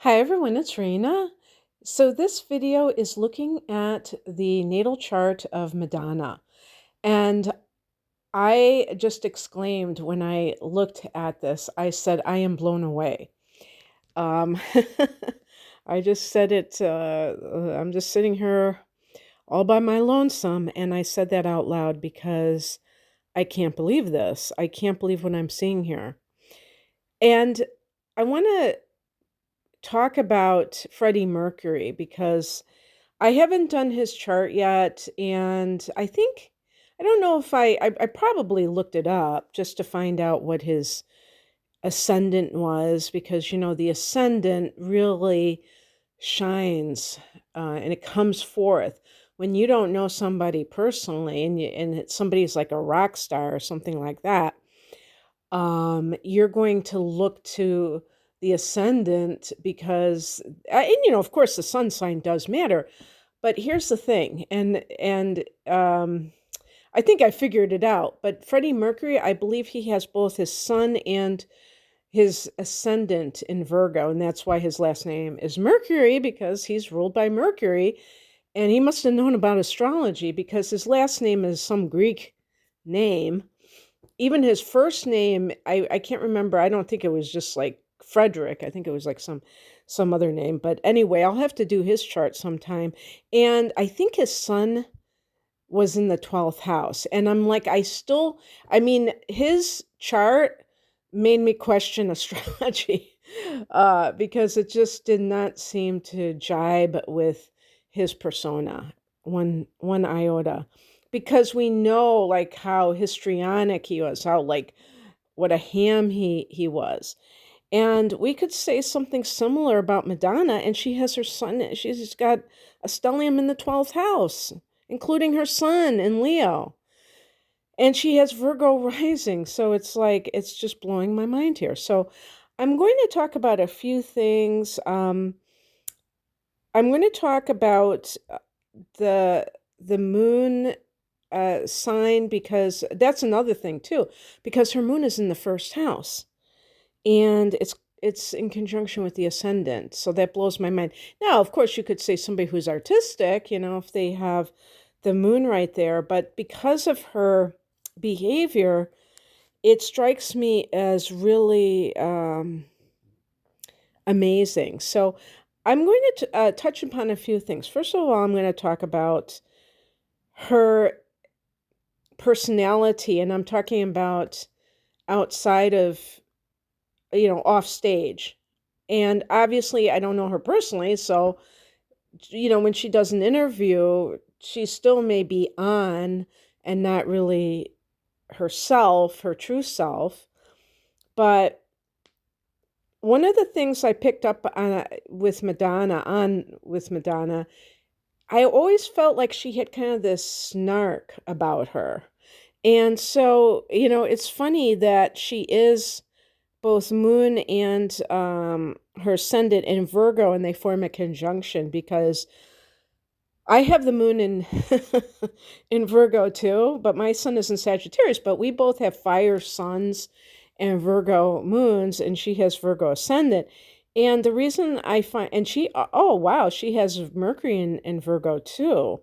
Hi everyone, it's Raina. So this video is looking at the natal chart of Madonna. And I just exclaimed when I looked at this, I said, I am blown away. Um, I just said it, I'm just sitting here all by my lonesome. And I said that out loud because I can't believe this. I can't believe what I'm seeing here. And I want to talk about Freddie Mercury because I haven't done his chart yet, and I don't know if I probably looked it up just to find out what his ascendant was, because the ascendant really shines, and it comes forth when you don't know somebody personally, somebody's like a rock star or something like that. You're going to look to the ascendant because, of course, the sun sign does matter. But here's the thing, and I think I figured it out. But Freddie Mercury, I believe he has both his sun and his ascendant in Virgo, and that's why his last name is Mercury, because he's ruled by Mercury. And he must have known about astrology because his last name is some Greek name. Even his first name, I can't remember. I don't think it was just like Frederick. I think it was like some other name. But anyway, I'll have to do his chart sometime. And I think his son was in the 12th house. And I'm like, his chart made me question astrology because it just did not seem to jibe with his persona one iota, because we know like how histrionic he was, how like what a ham he was. And we could say something similar about Madonna, and she has her son, she's got a stellium in the 12th house, including her son in Leo. And she has Virgo rising. So it's like, it's just blowing my mind here. So I'm going to talk about a few things. I'm going to talk about the moon sign, because that's another thing too, because her moon is in the first house, and it's in conjunction with the ascendant. So that blows my mind. Now, of course, you could say somebody who's artistic, if they have the moon right there, but because of her behavior, it strikes me as really amazing. So I'm going to touch upon a few things. First of all, I'm going to talk about her personality, and I'm talking about outside of, off stage. And obviously, I don't know her personally, so, when she does an interview, she still may be on and not really herself, her true self. But one of the things I picked up on with Madonna, I always felt like she had kind of this snark about her. And so, it's funny that she is both moon and her ascendant in Virgo, and they form a conjunction, because I have the moon in in Virgo too, but my sun is in Sagittarius, but we both have fire suns and Virgo moons, and she has Virgo ascendant. And the reason I find, and she, oh wow, she has Mercury in Virgo too.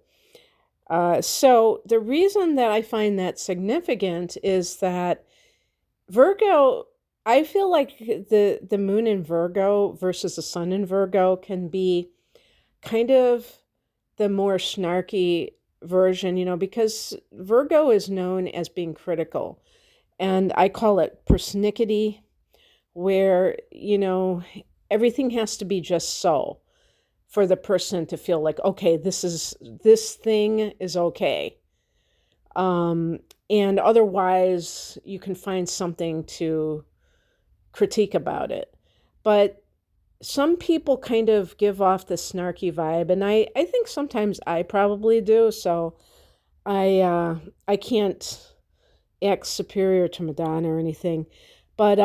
So the reason that I find that significant is that Virgo, I feel like the moon in Virgo versus the sun in Virgo can be kind of the more snarky version, because Virgo is known as being critical. And I call it persnickety, where, everything has to be just so for the person to feel like, okay, this thing is okay. And otherwise, you can find something to critique about it. But some people kind of give off the snarky vibe, and I think sometimes I probably do. So I can't act superior to Madonna or anything. But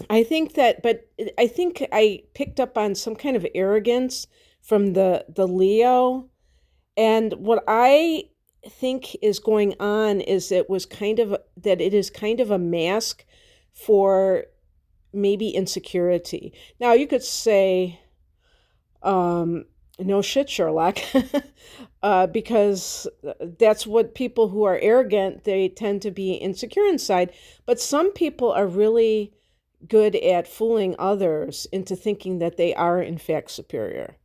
I think I picked up on some kind of arrogance from the Leo. And what I think is going on is it is kind of a mask for maybe insecurity. Now, you could say, um, no shit, Sherlock, because that's what people who are arrogant, they tend to be insecure inside. But some people are really good at fooling others into thinking that they are, in fact, superior.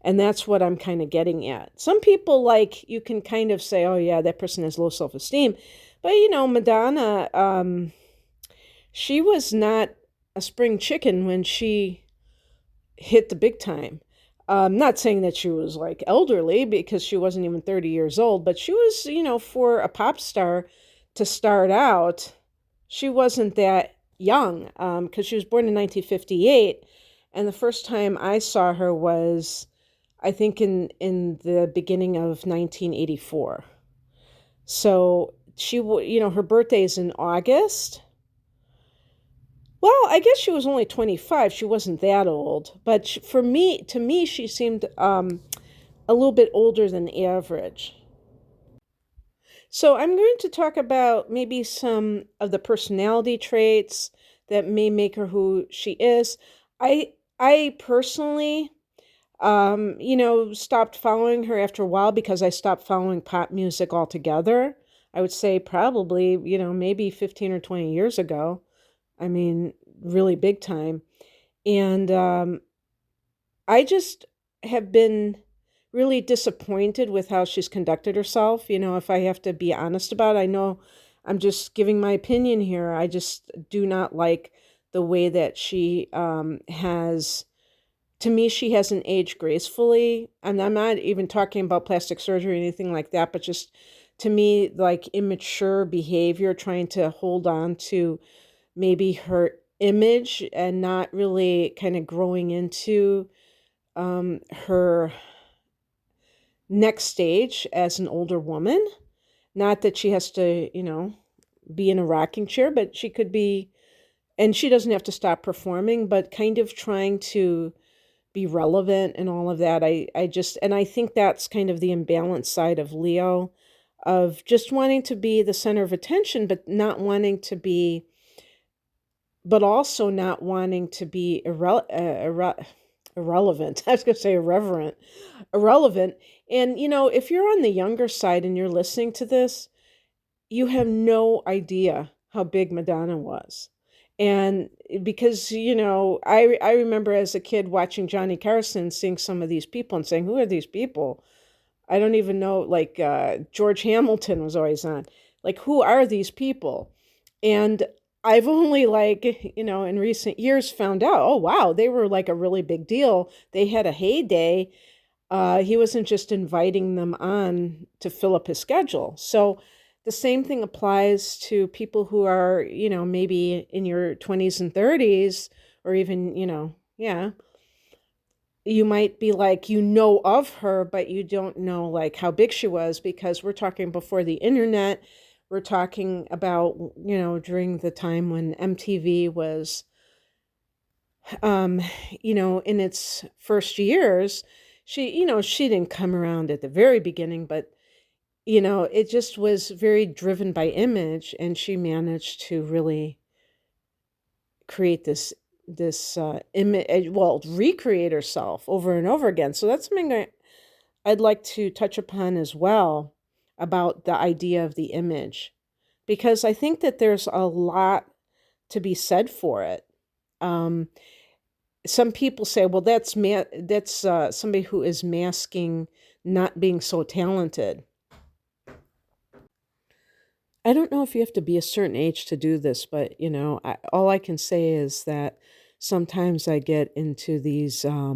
And that's what I'm kind of getting at. Some people, like, you can kind of say, oh, yeah, that person has low self esteem. But, Madonna, she was not a spring chicken when she hit the big time. Not saying that she was like elderly because she wasn't even 30 years old, but she was, for a pop star to start out, she wasn't that young because she was born in 1958. And the first time I saw her was, I think, in the beginning of 1984. So her birthday is in August. Well, I guess she was only 25. She wasn't that old, but to me, she seemed a little bit older than average. So I'm going to talk about maybe some of the personality traits that may make her who she is. I personally, stopped following her after a while because I stopped following pop music altogether. I would say probably, maybe 15 or 20 years ago. I mean, really big time. And I just have been really disappointed with how she's conducted herself. If I have to be honest about it, I know I'm just giving my opinion here. I just do not like the way that she has, to me, she hasn't aged gracefully. And I'm not even talking about plastic surgery or anything like that, but just to me, like immature behavior, trying to hold on to maybe her image and not really kind of growing into her next stage as an older woman. Not that she has to, be in a rocking chair, but she could be, and she doesn't have to stop performing, but kind of trying to be relevant and all of that. And I think that's kind of the imbalanced side of Leo, of just wanting to be the center of attention, but also not wanting to be irrelevant. I was going to say irrelevant. And, if you're on the younger side and you're listening to this, you have no idea how big Madonna was. And because, I remember as a kid watching Johnny Carson, seeing some of these people and saying, who are these people? I don't even know, like George Hamilton was always on. Like, who are these people? And I've only, like, in recent years found out, oh, wow, they were like a really big deal. They had a heyday. He wasn't just inviting them on to fill up his schedule. So the same thing applies to people who are, maybe in your 20s and 30s, or even, yeah, you might be like, of her, but you don't know like how big she was, because we're talking before the internet. We're talking about, during the time when MTV was, in its first years. She didn't come around at the very beginning, but, it just was very driven by image, and she managed to really create this image, well, recreate herself over and over again. So that's something I'd like to touch upon as well, about the idea of the image, because I think that there's a lot to be said for it. Um, some people say, well, that's somebody who is masking not being so talented. I don't know if you have to be a certain age to do this, but all I can say is that sometimes I get into these uh,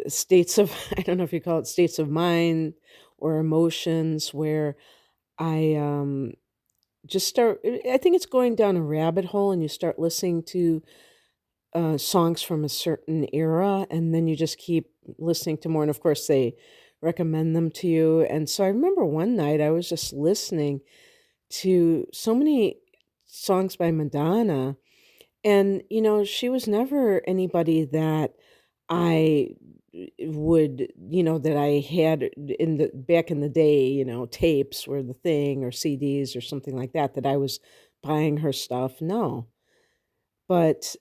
states of, I don't know if you call it states of mind or emotions, where I just start, I think it's going down a rabbit hole, and you start listening to songs from a certain era, and then you just keep listening to more. And of course, they recommend them to you. And so I remember one night I was just listening to so many songs by Madonna, and she was never anybody that I would, that I had in the back in the day, tapes were the thing, or CDs or something like that, that I was buying her stuff. No. but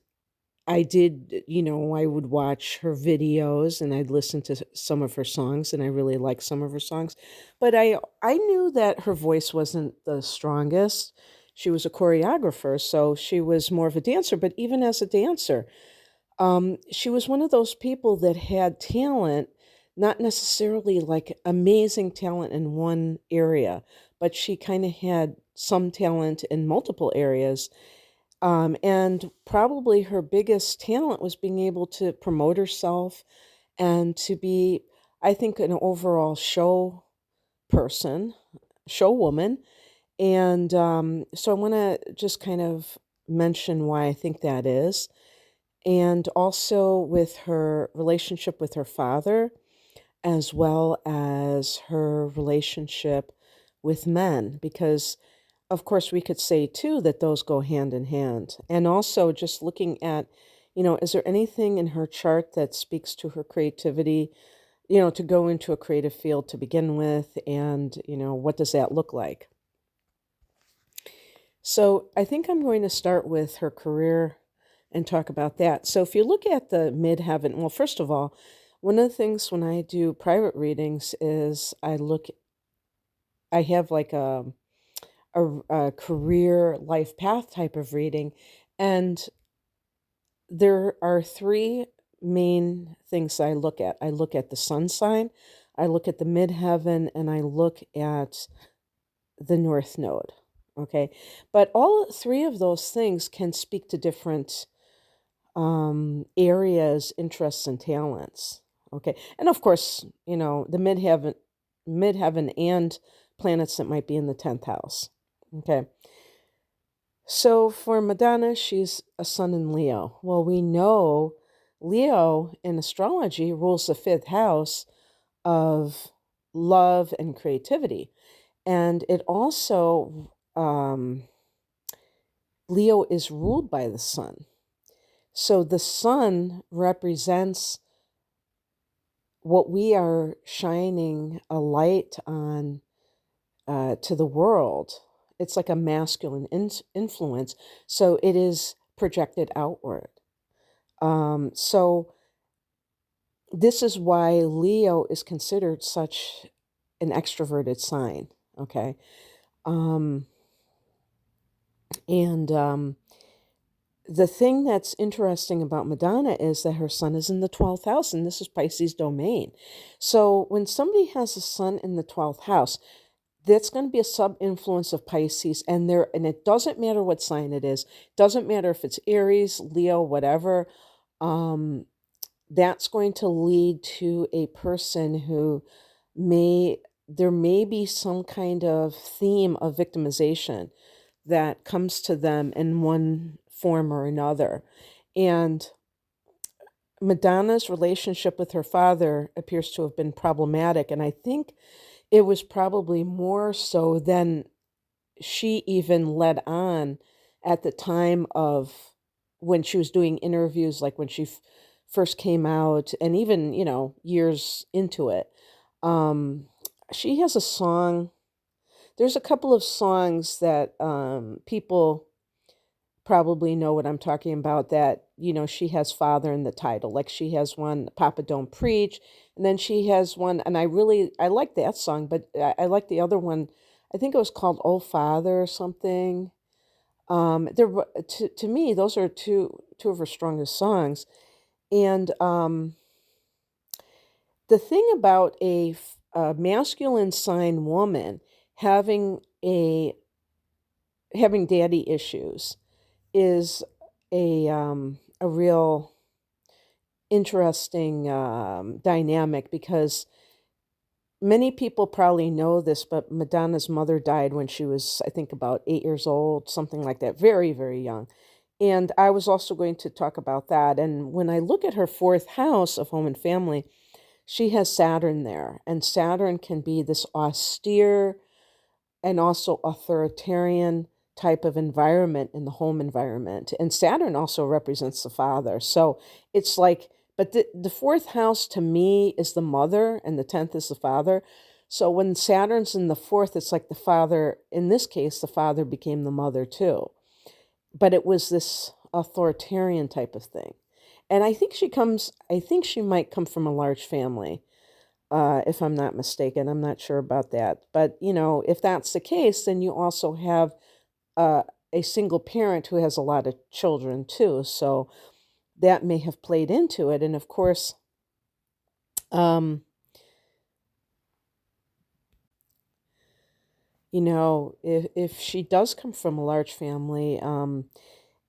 I did, I would watch her videos and I'd listen to some of her songs and I really like some of her songs. But I knew that her voice wasn't the strongest. She was a choreographer, so she was more of a dancer, but even as a dancer, she was one of those people that had talent, not necessarily like amazing talent in one area, but she kind of had some talent in multiple areas. And probably her biggest talent was being able to promote herself and to be, I think, an overall show person, show woman. And so I want to just kind of mention why I think that is. And also with her relationship with her father, as well as her relationship with men, because of course we could say too that those go hand in hand. And also just looking at, is there anything in her chart that speaks to her creativity, to go into a creative field to begin with, and, what does that look like? So I think I'm going to start with her career and talk about that. So if you look at the midheaven, well, first of all, one of the things when I do private readings is I have like a career life path type of reading. And there are three main things I look at. I look at the sun sign, I look at the midheaven, and I look at the north node. Okay. But all three of those things can speak to different areas, interests, and talents. Okay. And of course, the midheaven and planets that might be in the 10th house. Okay. So for Madonna, she's a sun in Leo. Well, we know Leo in astrology rules the fifth house of love and creativity. And it also, Leo is ruled by the sun. So the sun represents what we are shining a light on to the world. It's like a masculine influence. So it is projected outward. So this is why Leo is considered such an extroverted sign. Okay. And the thing that's interesting about Madonna is that her sun is in the 12th house, and this is Pisces domain. So when somebody has a sun in the 12th house, that's going to be a sub-influence of Pisces, and it doesn't matter what sign it is. It doesn't matter if it's Aries, Leo, whatever. That's going to lead to a person who there may be some kind of theme of victimization that comes to them in one form or another. And Madonna's relationship with her father appears to have been problematic, and I think it was probably more so than she even led on at the time of when she was doing interviews, like when she first came out, and even, years into it. She has a song. There's a couple of songs that people probably know what I'm talking about, that, she has father in the title. Like she has one, Papa Don't Preach. And then she has one, and I like that song, but I like the other one. I think it was called Oh Father or something. To me, those are two of her strongest songs. And the thing about a masculine sign woman having daddy issues is a real interesting dynamic, because many people probably know this, but Madonna's mother died when she was, I think, about 8 years old, something like that, very, very young. And I was also going to talk about that. And when I look at her fourth house of home and family, she has Saturn there, and Saturn can be this austere and also authoritarian type of environment in the home environment. And Saturn also represents the father. So it's like, but the fourth house to me is the mother, and the 10th is the father. So when Saturn's in the fourth, it's like the father, in this case, the father became the mother too. But it was this authoritarian type of thing. And I think she might come from a large family, if I'm not mistaken. I'm not sure about that. But, if that's the case, then you also have uh, a single parent who has a lot of children too. So that may have played into it. And of course, um, if she does come from a large family,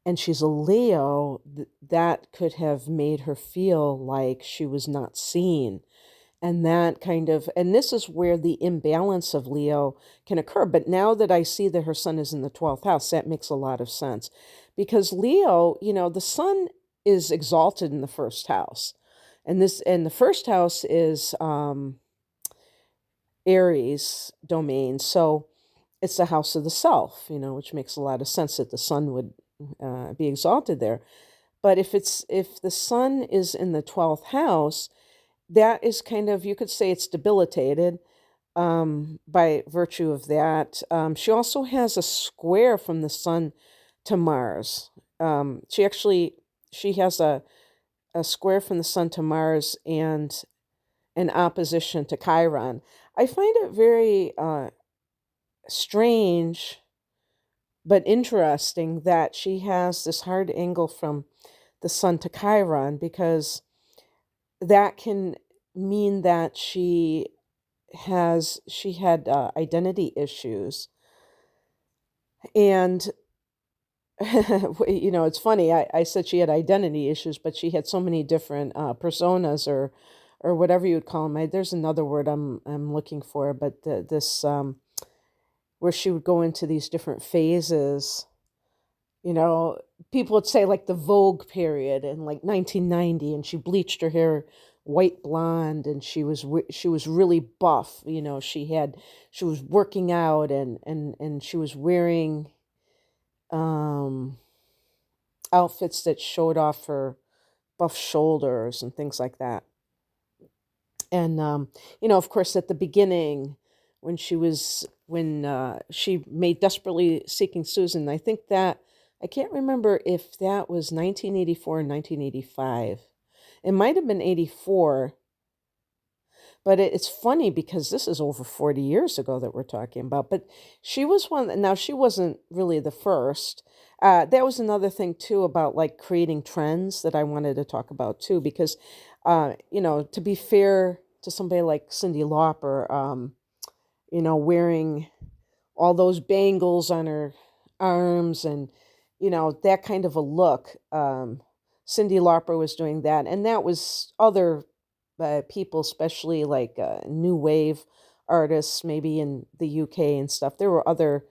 and she's a Leo, that could have made her feel like she was not seen. And this is where the imbalance of Leo can occur. But now that I see that her sun is in the 12th house, that makes a lot of sense. Because Leo, the sun is exalted in the first house. And the first house is Aries domain. So it's the house of the self, which makes a lot of sense that the sun would be exalted there. But if the sun is in the 12th house, that is kind of, you could say it's debilitated by virtue of that. She also has a square from the sun to Mars. She has a square from the sun to Mars and an opposition to Chiron. I find it very strange but interesting that she has this hard angle from the sun to Chiron, because that can mean that she had identity issues. And it's funny, I said she had identity issues, but she had so many different personas, or whatever you would call them. There's another word I'm looking for, but this where she would go into these different phases. People would say like the Vogue period in like 1990, and she bleached her hair white blonde, and she was really buff. She was working out, and she was wearing um, outfits that showed off her buff shoulders and things like that. And of course, at the beginning, when she made Desperately Seeking Susan, I can't remember if that was 1984 or 1985. It might have been 84, but it's funny because this is over 40 years ago that we're talking about. But she was one. Now, she wasn't really the first. That was another thing too about like creating trends that I wanted to talk about too, because to be fair to somebody like Cyndi Lauper, wearing all those bangles on her arms, and that kind of a look. Cyndi Lauper was doing that, and that was other people, especially like new wave artists, maybe in the UK and stuff. There were other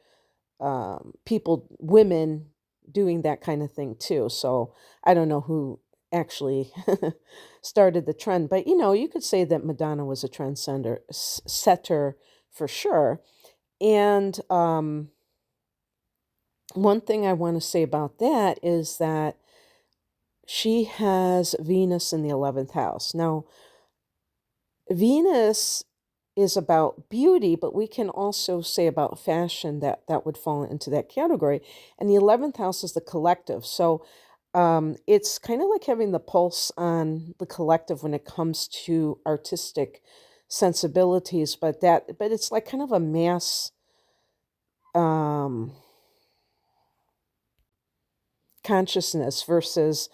people, women, doing that kind of thing too. So I don't know who actually started the trend, but you could say that Madonna was a setter for sure. And one thing I want to say about that is that she has Venus in the 11th house. Now, Venus is about beauty, but we can also say about fashion that would fall into that category. And the 11th house is the collective. So it's kind of like having the pulse on the collective when it comes to artistic sensibilities, but it's like kind of a mass consciousness versus,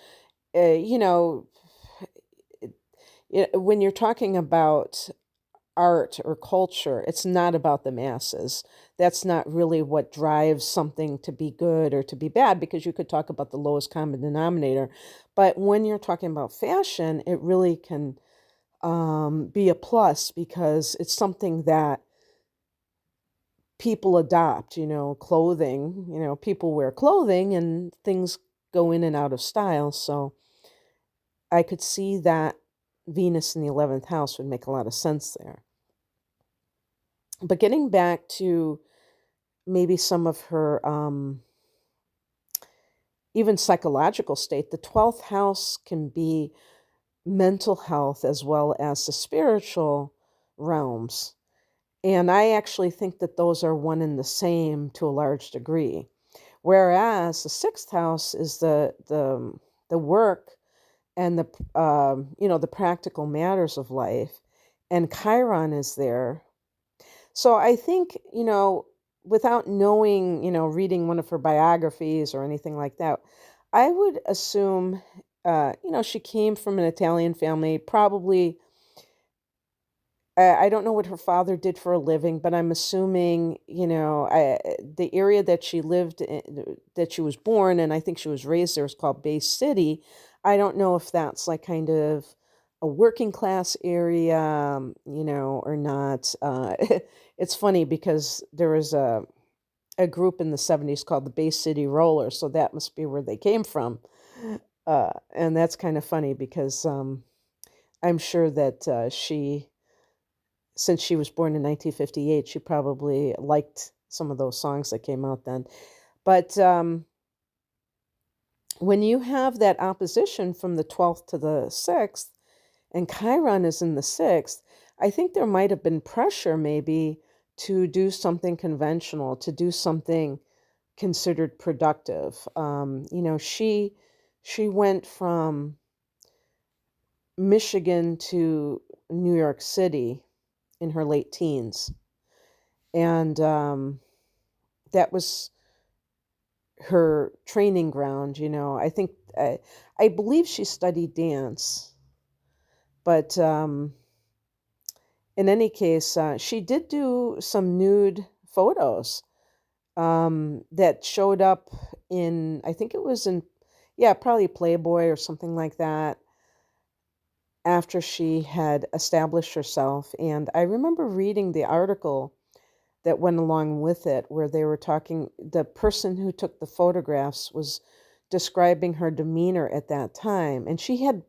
uh, you know, when you're talking about art or culture, it's not about the masses. That's not really what drives something to be good or to be bad, because you could talk about the lowest common denominator. But when you're talking about fashion, it really can be a plus, because it's something that people adopt, clothing, people wear clothing and things go in and out of style. So I could see that Venus in the 11th house would make a lot of sense there. But getting back to maybe some of her even psychological state, the 12th house can be mental health as well as the spiritual realms. And I actually think that those are one and the same to a large degree. Whereas the sixth house is the work and the practical matters of life, and Chiron is there. So I think, without knowing, reading one of her biographies or anything like that, I would assume, she came from an Italian family, probably. I don't know what her father did for a living, but I'm assuming, the area that she lived in, that she was born, and I think she was raised there, is called Bay City. I don't know if that's like kind of a working class area, or not. It's funny because there was a group in the 70s called the Bay City Rollers, so that must be where they came from. And that's kind of funny because I'm sure that since she was born in 1958, she probably liked some of those songs that came out then. But when you have that opposition from the 12th to the 6th, and Chiron is in the 6th, I think there might have been pressure maybe to do something conventional, to do something considered productive. She went from Michigan to New York City in her late teens. And that was her training ground. I believe she studied dance, but in any case, she did do some nude photos that showed up in, I think it was in, yeah, probably Playboy or something like that, after she had established herself. And I remember reading the article that went along with it, where they were talking, the person who took the photographs was describing her demeanor at that time. And she had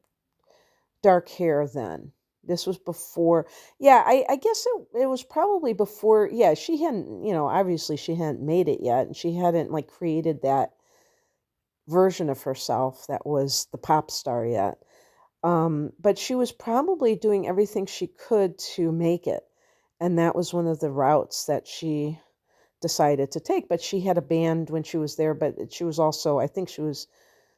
dark hair then. This was before, yeah, I guess it was probably before, yeah, she hadn't, obviously she hadn't made it yet. And she hadn't like created that version of herself that was the pop star yet. But she was probably doing everything she could to make it. And that was one of the routes that she decided to take. But she had a band when she was there, but she was also, I think she was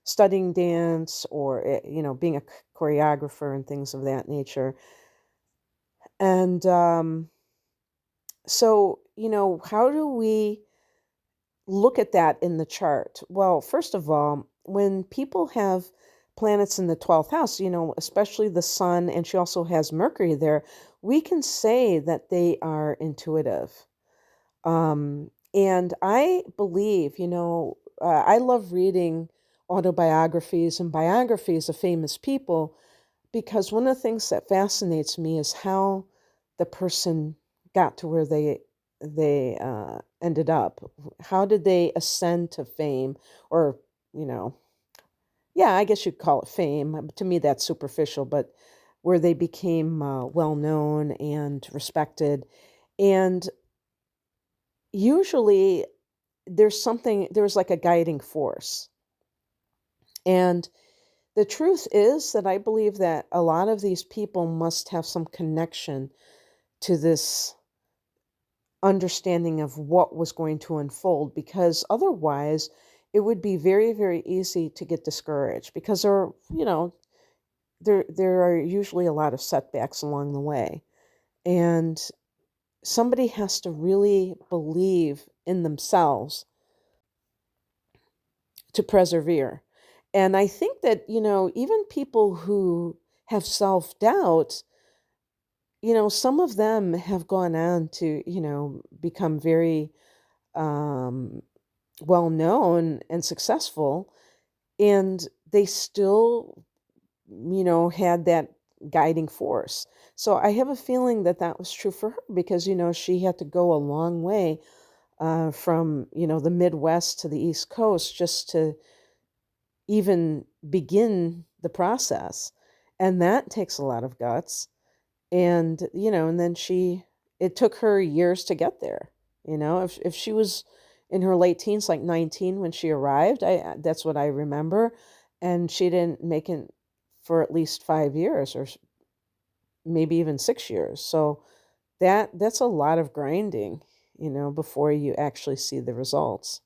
studying dance or, being a choreographer and things of that nature. And so, how do we look at that in the chart? Well, first of all, when people have planets in the 12th house, especially the sun, and she also has Mercury there, we can say that they are intuitive. And I believe, I love reading autobiographies and biographies of famous people, because one of the things that fascinates me is how the person got to where they ended up. How did they ascend to fame, or you know, yeah, I guess you'd call it fame. To me, that's superficial, but where they became well known and respected, and usually there's like a guiding force. And the truth is that I believe that a lot of these people must have some connection to this understanding of what was going to unfold, because otherwise it would be very, very easy to get discouraged, because there are usually a lot of setbacks along the way. And somebody has to really believe in themselves to persevere. And I think that, even people who have self doubt, some of them have gone on to, become very um, well known and successful. And they still, had that guiding force. So I have a feeling that that was true for her, because, she had to go a long way from, the Midwest to the East Coast just to even begin the process. And that takes a lot of guts. And, and then it took her years to get there. If she was in her late teens, like 19 when she arrived, that's what I remember. And she didn't make it for at least 5 years, or maybe even 6 years. So that's a lot of grinding, before you actually see the results.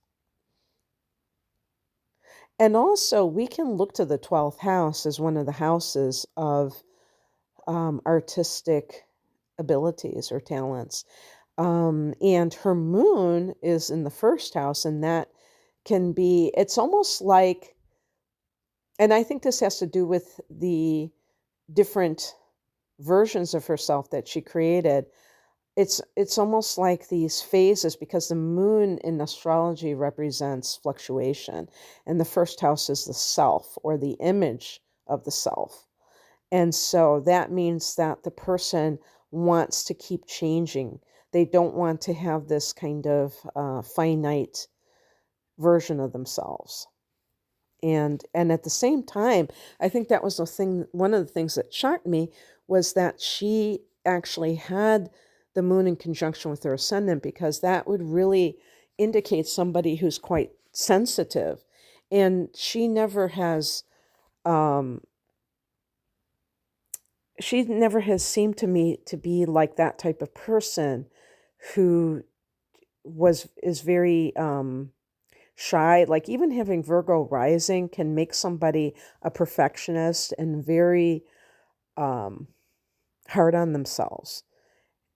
And also, we can look to the 12th house as one of the houses of artistic abilities or talents. And her moon is in the first house, and that can be, it's almost like, and I think this has to do with the different versions of herself that she created. It's almost like these phases, because the moon in astrology represents fluctuation, and the first house is the self or the image of the self. And so that means that the person wants to keep changing. They don't want to have this kind of finite version of themselves. And at the same time, I think that was the thing, one of the things that shocked me was that she actually had the moon in conjunction with her ascendant, because that would really indicate somebody who's quite sensitive. And um, she never has seemed to me to be like that type of person who is very shy. Like, even having Virgo rising can make somebody a perfectionist and very um, hard on themselves.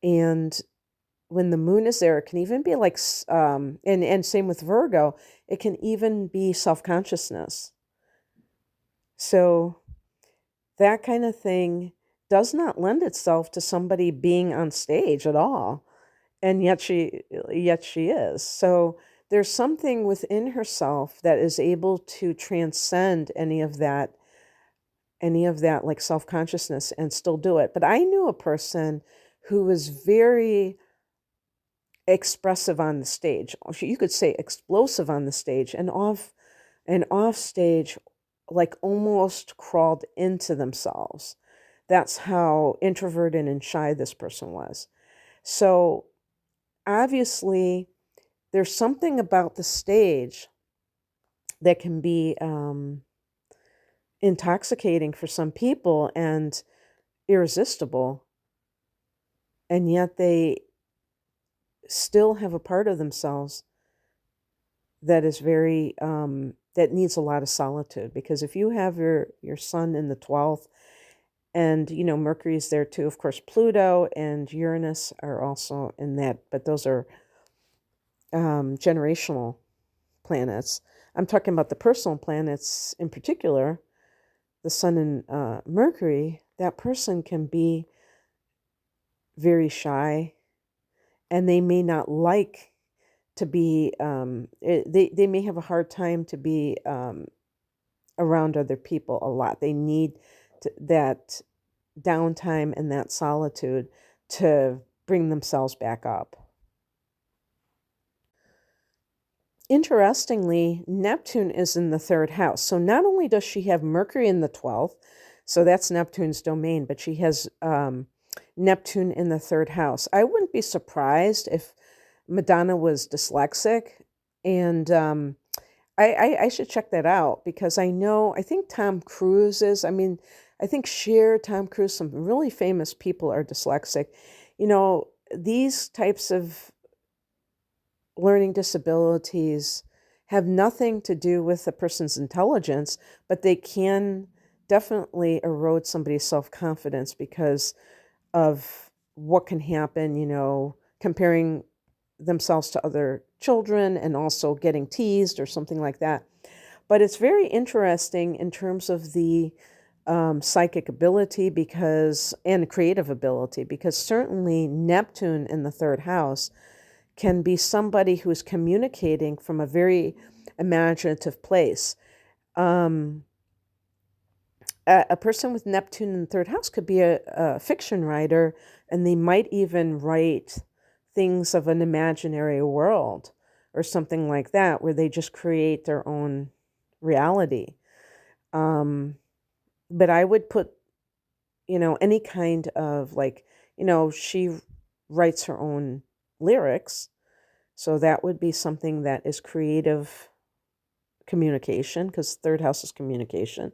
And when the moon is there, it can even be like, and same with Virgo, it can even be self-consciousness. So that kind of thing does not lend itself to somebody being on stage at all. And yet she is. So there's something within herself that is able to transcend any of that like self-consciousness and still do it. But I knew a person who was very expressive on the stage. You could say explosive on the stage, and off stage, like almost crawled into themselves. That's how introverted and shy this person was. So obviously, there's something about the stage that can be intoxicating for some people and irresistible, and yet they still have a part of themselves that is very that needs a lot of solitude. Because if you have your sun in the 12th, and Mercury is there too, of course Pluto and Uranus are also in that, but those are generational planets. I'm talking about the personal planets in particular, the sun and Mercury. That person can be very shy, and they may not like to be, they may have a hard time to be around other people a lot. They need that downtime and that solitude to bring themselves back up. Interestingly, Neptune is in the third house. So not only does she have Mercury in the 12th, so that's Neptune's domain, but she has Neptune in the third house. I wouldn't be surprised if Madonna was dyslexic, and I should check that out, because I think Tom Cruise is, I think Cher, Tom Cruise, some really famous people are dyslexic. These types of learning disabilities have nothing to do with a person's intelligence, but they can definitely erode somebody's self-confidence because of what can happen, comparing themselves to other children and also getting teased or something like that. But it's very interesting in terms of the psychic ability and creative ability, because certainly Neptune in the third house can be somebody who's communicating from a very imaginative place. A person with Neptune in the third house could be a fiction writer, and they might even write things of an imaginary world or something like that, where they just create their own reality. But I would put, any kind of she writes her own lyrics. So that would be something that is creative communication, because third house is communication.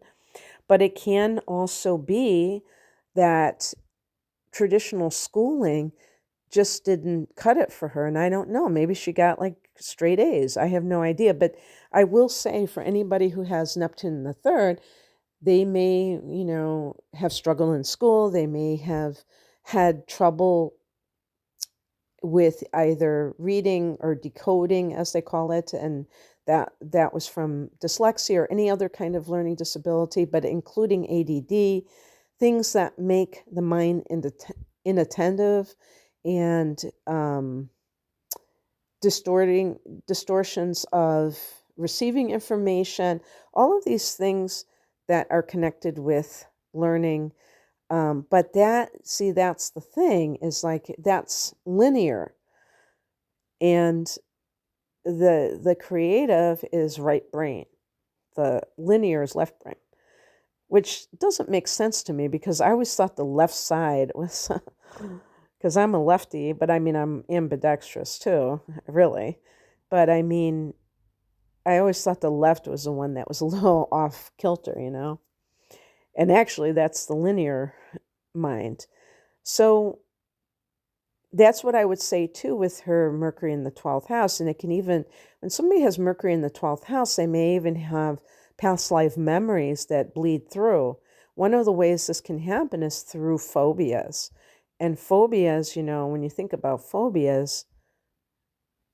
But it can also be that traditional schooling just didn't cut it for her. And I don't know, maybe she got like straight A's. I have no idea. But I will say for anybody who has Neptune in the third, they may, have struggled in school. They may have had trouble with either reading or decoding, as they call it, and that was from dyslexia or any other kind of learning disability, but including ADD, things that make the mind inattentive and distortions of receiving information, all of these things that are connected with learning. But that's the thing, is like that's linear, and the creative is right brain. The linear is left brain, which doesn't make sense to me because I always thought the left side was, because I'm a lefty, but I mean, I'm ambidextrous too, really. But I mean, I always thought the left was the one that was a little off kilter, And actually, that's the linear mind. So that's what I would say too with her Mercury in the 12th house. And it can even, when somebody has Mercury in the 12th house, they may even have past life memories that bleed through. One of the ways this can happen is through phobias. And phobias, when you think about phobias,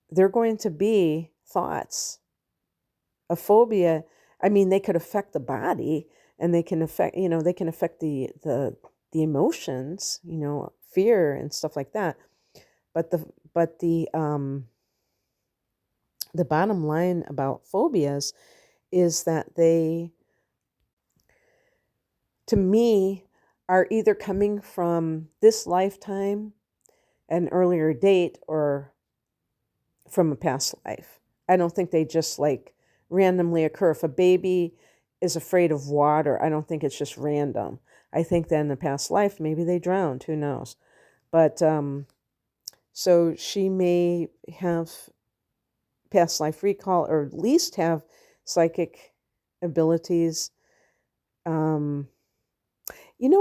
they're going to be thoughts. A phobia, I mean, they could affect the body, and they can affect, the emotions, fear and stuff like that. But the bottom line about phobias is that they, to me, are either coming from this lifetime, an earlier date, or from a past life. I don't think they just like randomly occur. If a baby is afraid of water, I don't think it's just random. I think that in the past life, maybe they drowned, who knows? But so she may have past life recall, or at least have psychic abilities.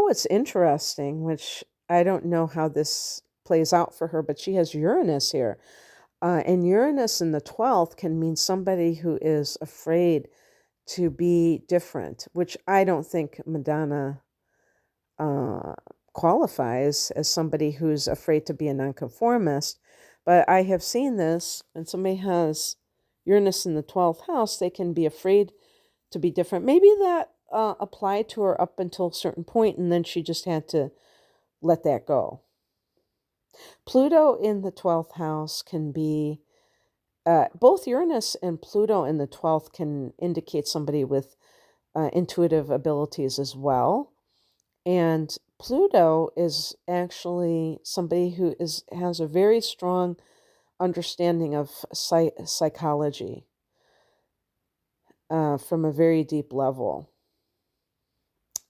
What's interesting, which I don't know how this plays out for her, but she has Uranus here. And Uranus in the 12th can mean somebody who is afraid to be different, which I don't think Madonna qualifies as somebody who's afraid to be a nonconformist. But I have seen this, and somebody has Uranus in the 12th house, they can be afraid to be different. Maybe that applied to her up until a certain point, and then she just had to let that go. Pluto in the 12th house can be, both Uranus and Pluto in the 12th can indicate somebody with intuitive abilities as well. And Pluto is actually somebody who has a very strong understanding of psychology from a very deep level.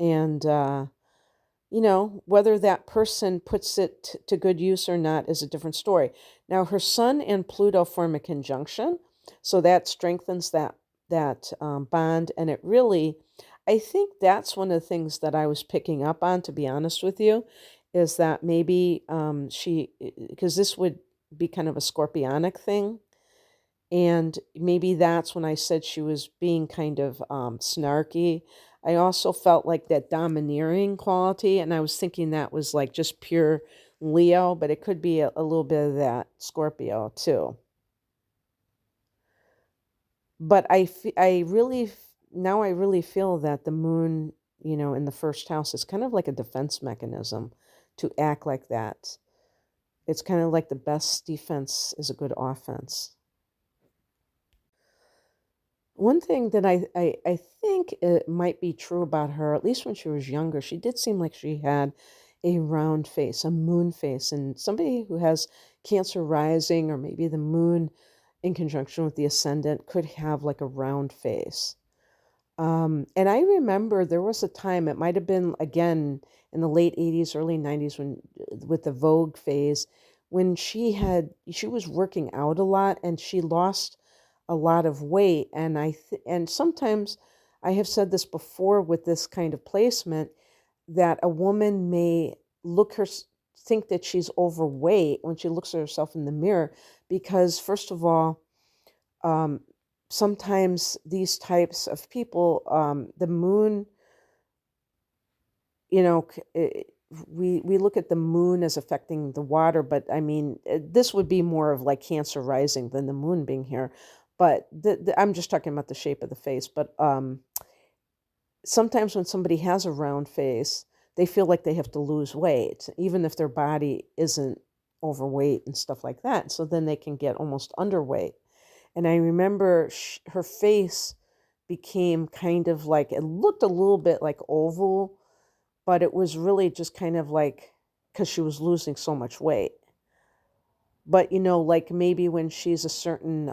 And, whether that person puts it to good use or not is a different story. Now, her Sun and Pluto form a conjunction, so that strengthens that bond. And it really, I think that's one of the things that I was picking up on, to be honest with you, is that maybe because this would be kind of a scorpionic thing. And maybe that's when I said she was being kind of snarky. I also felt like that domineering quality, and I was thinking that was like just pure Leo, but it could be a little bit of that Scorpio too. But I really feel that the moon, in the first house is kind of like a defense mechanism to act like that. It's kind of like the best defense is a good offense. One thing that I think it might be true about her, at least when she was younger, she did seem like she had a round face, a moon face. And somebody who has Cancer rising, or maybe the moon in conjunction with the ascendant, could have like a round face. And I remember there was a time, it might have been again in the late 80s, early 90s, with the Vogue phase, when she was working out a lot, and she lost a lot of weight. And and sometimes I have said this before with this kind of placement, that a woman may think that she's overweight when she looks at herself in the mirror, because first of all, sometimes these types of people, the moon, you know, we look at the moon as affecting the water, but I mean, this would be more of like Cancer rising than the moon being here. But I'm just talking about the shape of the face. But sometimes when somebody has a round face, they feel like they have to lose weight, even if their body isn't overweight and stuff like that. So then they can get almost underweight. And I remember her face became kind of like, it looked a little bit like oval, but it was really just kind of like because she was losing so much weight. But, you know, like maybe when she's a certain,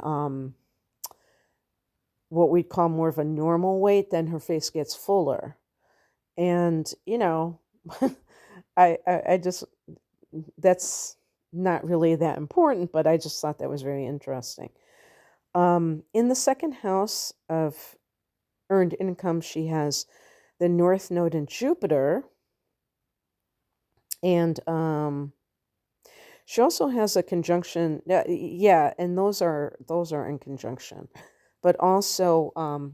what we'd call more of a normal weight, then her face gets fuller. And, you know, I just, that's not really that important, but I just thought that was very interesting. In the second house of earned income, she has the North Node in Jupiter, and she also has a conjunction. Yeah, and those are in conjunction, but also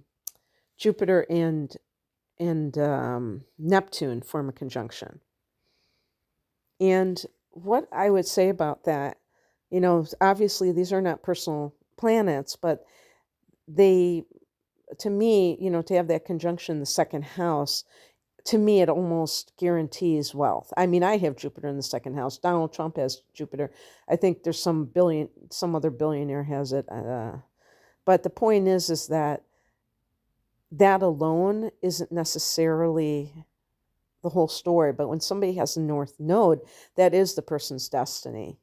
Jupiter and Neptune form a conjunction. And what I would say about that, you know, obviously these are not personal planets, but they, to me, you know, to have that conjunction in the second house, to me, it almost guarantees wealth. I mean, I have Jupiter in the second house. Donald Trump has Jupiter. I think there's some other billionaire has it. But the point is that that alone isn't necessarily the whole story. But when somebody has a North Node, that is the person's destiny.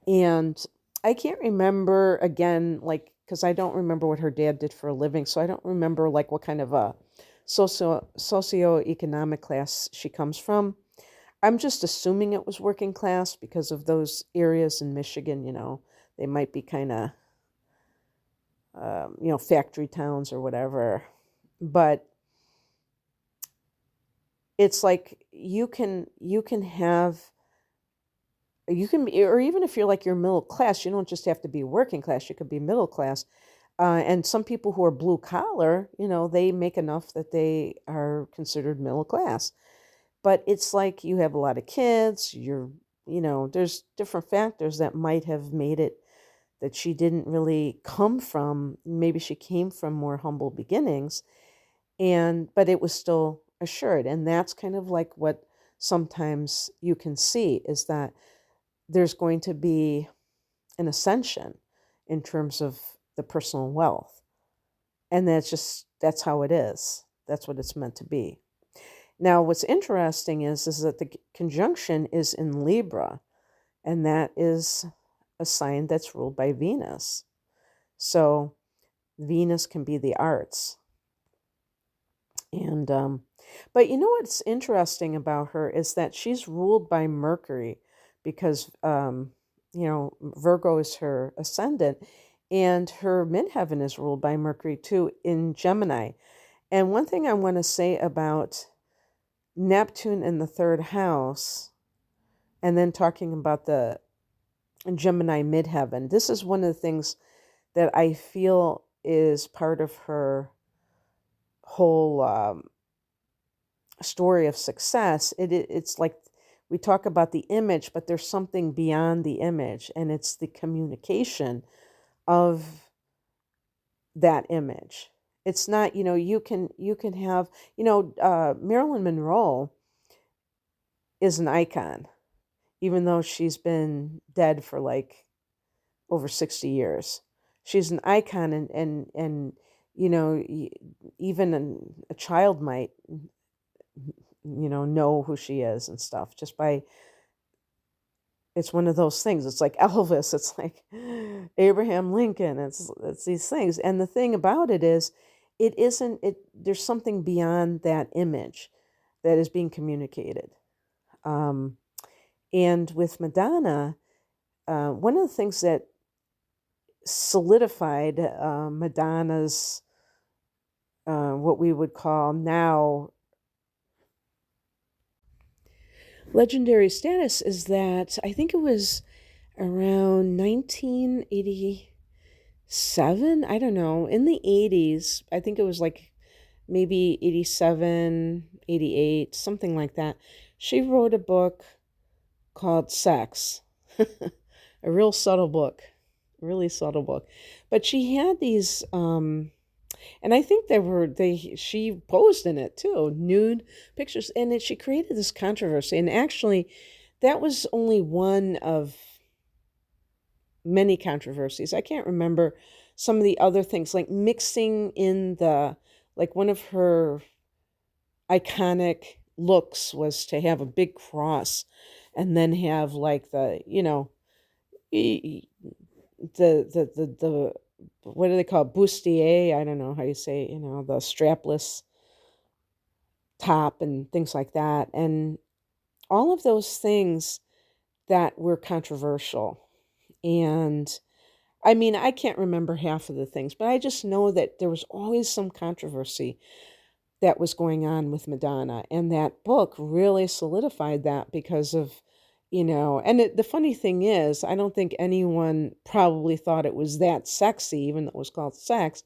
And I can't remember, again, like, because I don't remember what her dad did for a living, so I don't remember like what kind of a socioeconomic class she comes from. I'm just assuming it was working class because of those areas in Michigan, you know, they might be kind of, you know, factory towns or whatever. But it's like you can have, you can be, or even if you're middle class, you don't just have to be working class, you could be middle class. And some people who are blue collar, you know, they make enough that they are considered middle class. But it's like you have a lot of kids, you know, there's different factors that might have made it that she didn't really come from, maybe she came from more humble beginnings, but it was still assured. And that's kind of like what sometimes you can see is that there's going to be an ascension in terms of the personal wealth. And that's how it is. That's what it's meant to be. Now, what's interesting is that the conjunction is in Libra, and that is a sign that's ruled by Venus. So Venus can be the arts. And but you know what's interesting about her is that she's ruled by Mercury because you know, Virgo is her ascendant, and her midheaven is ruled by Mercury too in Gemini. And one thing I want to say about Neptune in the third house, and then talking about the Gemini midheaven, this is one of the things that I feel is part of her whole story of success. It's like we talk about the image, but there's something beyond the image, and it's the communication of that image. It's not, you know, you can have, you know, Marilyn Monroe is an icon, even though she's been dead for like over 60 years. She's an icon, and you know, even a child might, you know who she is and stuff just by, it's one of those things. It's like Elvis, it's like Abraham Lincoln, it's these things. And the thing about it is, there's something beyond that image that is being communicated. And with Madonna, one of the things that solidified Madonna's what we would call now legendary status is that I think it was around 1986 seven, I don't know, in the 80s. I think it was like maybe 87, 88, something like that. She wrote a book called Sex. A real subtle book, really subtle book. But she had these and I think she posed in it too, nude pictures, and she created this controversy. And actually, that was only one of many controversies. I can't remember some of the other things, like mixing in like one of her iconic looks was to have a big cross and then have like e- the what do they call it? Bustier? I don't know how you say it, the strapless top and things like that. And all of those things that were controversial. And I mean, I can't remember half of the things, but I just know that there was always some controversy that was going on with Madonna. And that book really solidified that because of, and the funny thing is, I don't think anyone probably thought it was that sexy, even though it was called sex.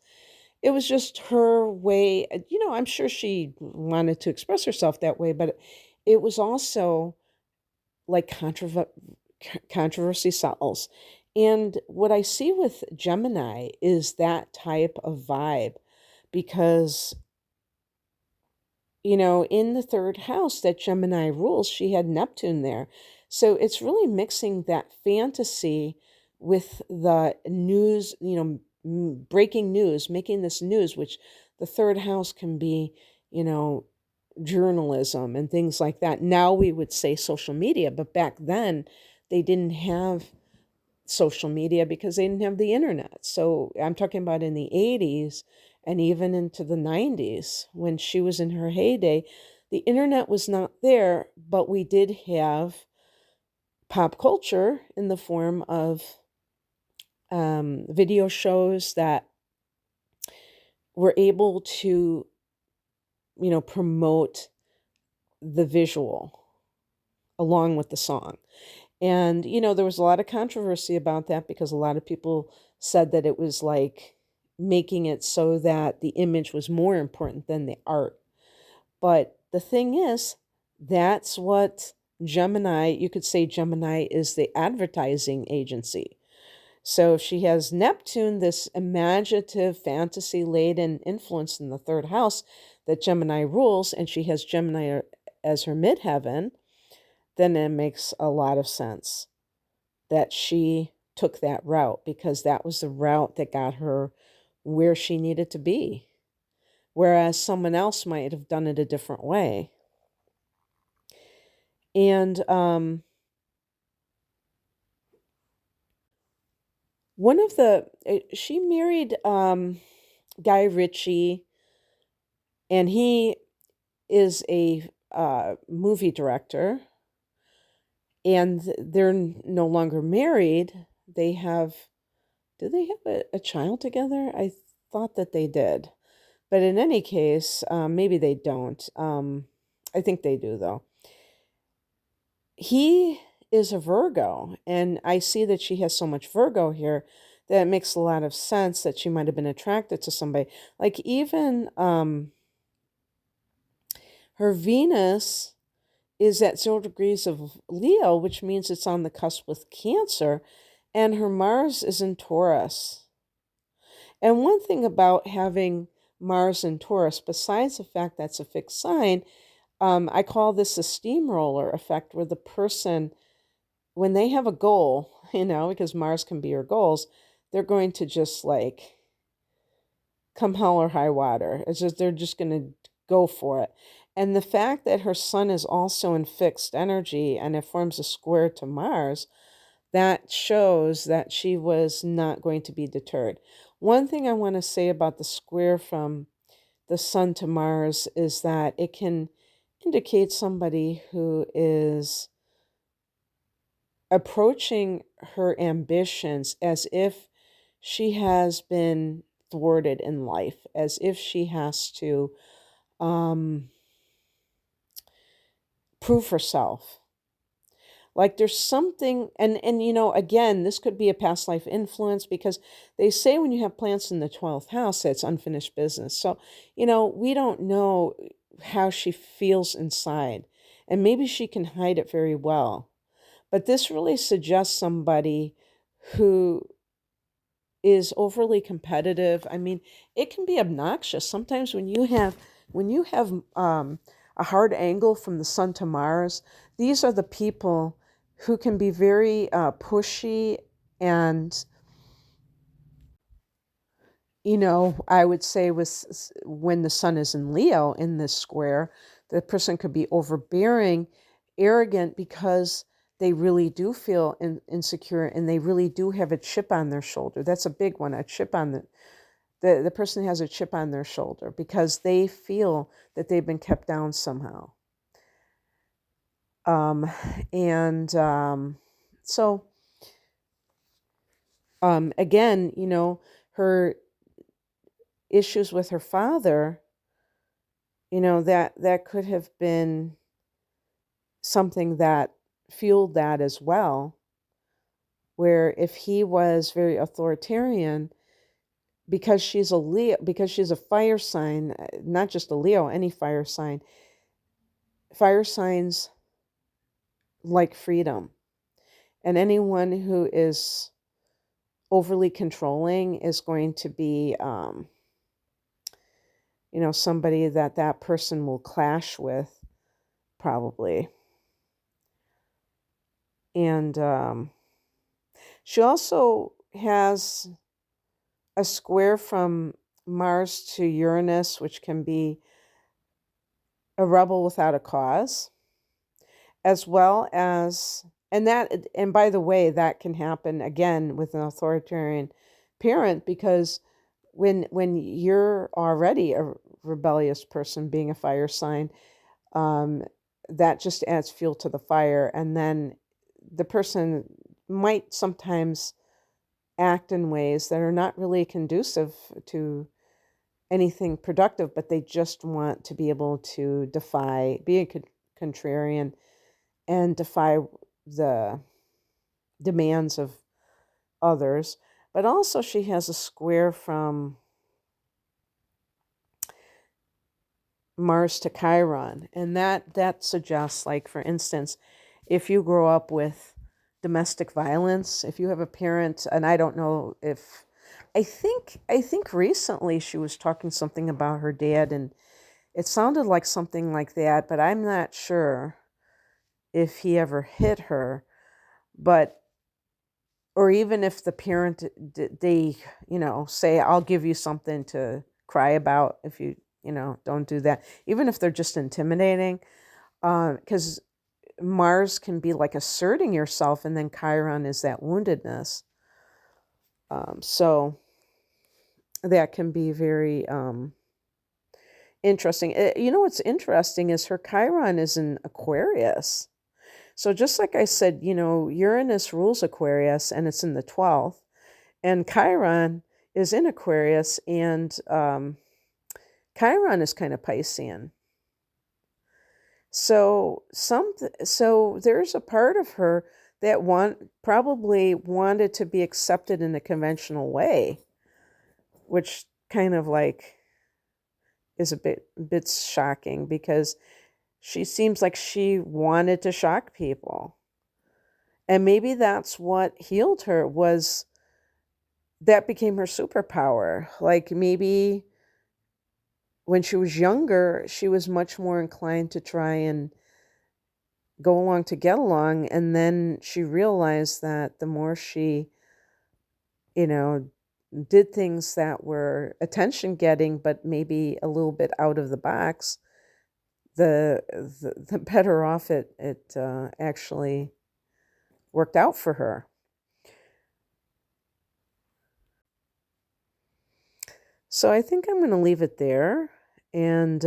It was just her way, I'm sure she wanted to express herself that way, but it was also like controversy sells. And what I see with Gemini is that type of vibe because, in the third house that Gemini rules, she had Neptune there. So it's really mixing that fantasy with the news, breaking news, making this news, which the third house can be, you know, journalism and things like that. Now we would say social media, but back then they didn't have social media because they didn't have the internet. So I'm talking about in the 80s and even into the 90s when she was in her heyday. The internet was not there, but we did have pop culture in the form of video shows that were able to, promote the visual along with the song. And, there was a lot of controversy about that because a lot of people said that it was like making it so that the image was more important than the art. But the thing is, that's what Gemini, you could say Gemini is the advertising agency. So she has Neptune, this imaginative, fantasy laden influence in the third house that Gemini rules, and she has Gemini as her midheaven. Then it makes a lot of sense that she took that route because that was the route that got her where she needed to be. Whereas someone else might have done it a different way. And she married Guy Ritchie, and he is a movie director, and they're no longer married. Do they have a child together? I thought that they did. But in any case, maybe they don't. I think they do, though. He is a Virgo, and I see that she has so much Virgo here that it makes a lot of sense that she might have been attracted to somebody. Like even her Venus is at 0 degrees of Leo, which means it's on the cusp with Cancer, and her Mars is in Taurus. And one thing about having Mars in Taurus, besides the fact that's a fixed sign, I call this a steamroller effect where the person, when they have a goal, because Mars can be your goals, they're going to just like come hell or high water. It's just, they're just going to go for it. And the fact that her sun is also in fixed energy and it forms a square to Mars, that shows that she was not going to be deterred. One thing I want to say about the square from the sun to Mars is that it can indicate somebody who is approaching her ambitions as if she has been thwarted in life, as if she has to prove herself. Like there's something, and again, this could be a past life influence because they say when you have plants in the 12th house, it's unfinished business. So, we don't know how she feels inside, and maybe she can hide it very well. But this really suggests somebody who is overly competitive. I mean, it can be obnoxious sometimes when you have a hard angle from the sun to Mars. These are the people who can be very pushy, and I would say when the sun is in Leo in this square, the person could be overbearing, arrogant, because they really do feel insecure, and they really do have a chip on their shoulder. That's a big one, a chip on the person has a chip on their shoulder because they feel that they've been kept down somehow. Um, and so again, her issues with her father, that could have been something that fueled that as well, where if he was very authoritarian, because she's a Leo, because she's a fire sign, not just a Leo, any fire signs like freedom. And anyone who is overly controlling is going to be, somebody that person will clash with, probably. And she also has a square from Mars to Uranus, which can be a rebel without a cause, as well as, and by the way, that can happen again with an authoritarian parent, because when you're already a rebellious person, being a fire sign, that just adds fuel to the fire, and then the person might sometimes act in ways that are not really conducive to anything productive, but they just want to be able to be a contrarian and defy the demands of others. But also she has a square from Mars to Chiron, and that suggests, like, for instance, if you grow up with domestic violence, if you have a parent, and I don't know if I think recently she was talking something about her dad, and it sounded like something like that, but I'm not sure if he ever hit her. But or even if the parent, they say, I'll give you something to cry about if you don't do that, even if they're just intimidating, because Mars can be like asserting yourself, and then Chiron is that woundedness. So that can be very interesting. What's interesting is her Chiron is in Aquarius. So just like I said, Uranus rules Aquarius, and it's in the 12th, and Chiron is in Aquarius, and Chiron is kind of Piscean. So there's a part of her that probably wanted to be accepted in a conventional way, which kind of like is a bit shocking, because she seems like she wanted to shock people. And maybe that's what healed her, that became her superpower. Like maybe when she was younger, she was much more inclined to try and go along to get along. And then she realized that the more she, did things that were attention getting, but maybe a little bit out of the box, the better off it actually worked out for her. So I think I'm going to leave it there. And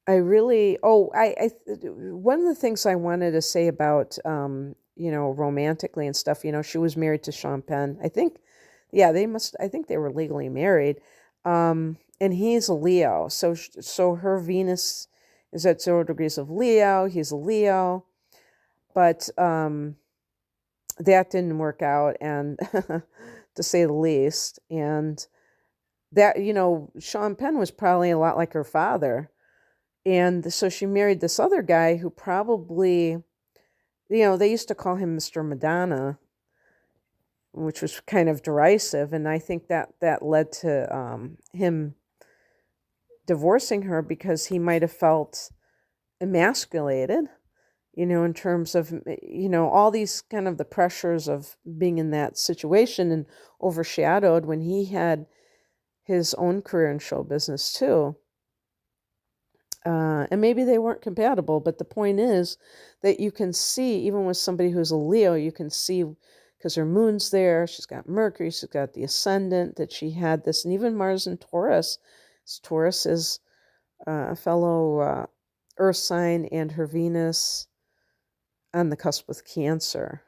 I really, one of the things I wanted to say about, romantically and stuff, she was married to Sean Penn. I think they were legally married. And he's a Leo. So her Venus is at 0 degrees of Leo. He's a Leo, but that didn't work out, and to say the least. And that, Sean Penn was probably a lot like her father. And so she married this other guy who probably, they used to call him Mr. Madonna, which was kind of derisive. And I think that led to him divorcing her, because he might have felt emasculated, in terms of, all these kind of the pressures of being in that situation, and overshadowed when he had his own career in show business too. And maybe they weren't compatible, but the point is that you can see, even with somebody who's a Leo, you can see, because her moon's there, she's got Mercury, she's got the ascendant, that she had this, and even Mars in Taurus. Taurus is a fellow Earth sign, and her Venus on the cusp with Cancer.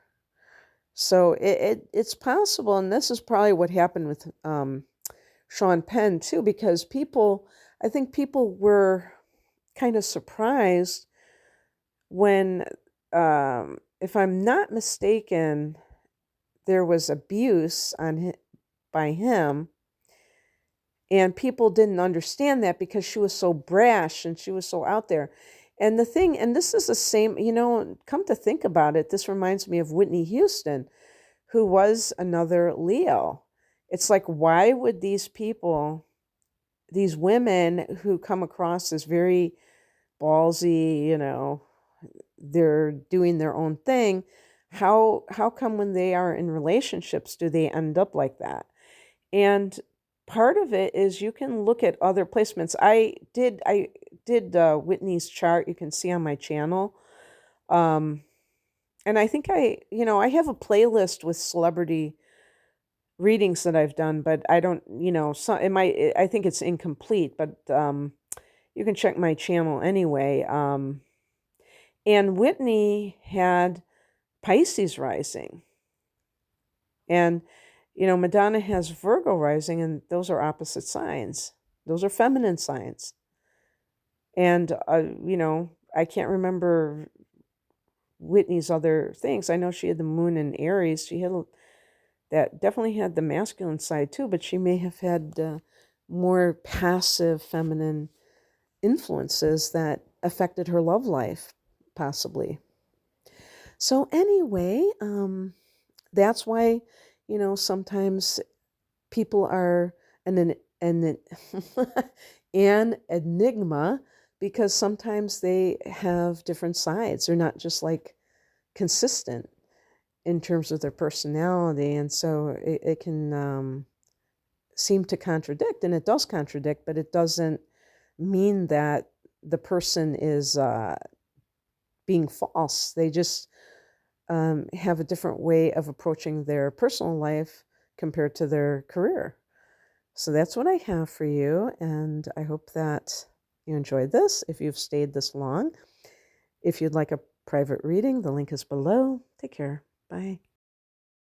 So it's possible, and this is probably what happened with Sean Penn too, because I think people were kind of surprised when, if I'm not mistaken, there was abuse by him, and people didn't understand that because she was so brash and she was so out there. And this is the same, come to think about it, this reminds me of Whitney Houston, who was another Leo. It's like, why would these people, these women who come across as very ballsy, they're doing their own thing, how come when they are in relationships do they end up like that? And part of it is you can look at other placements. I did Whitney's chart, you can see on my channel. And I think I have a playlist with celebrity readings that I've done, but I don't, I think it's incomplete, but you can check my channel anyway. And Whitney had Pisces rising. And, Madonna has Virgo rising, and those are opposite signs. Those are feminine signs. And, I can't remember Whitney's other things. I know she had the moon in Aries. She had that definitely had the masculine side too, but she may have had more passive feminine influences that affected her love life, possibly. So anyway, that's why, sometimes people are an enigma, because sometimes they have different sides. They're not just like consistent in terms of their personality. And so it can seem to contradict, and it does contradict, but it doesn't mean that the person is being false. They just have a different way of approaching their personal life compared to their career. So that's what I have for you, and I hope that you enjoyed this, if you've stayed this long. If you'd like a private reading, the link is below. Take care. Bye.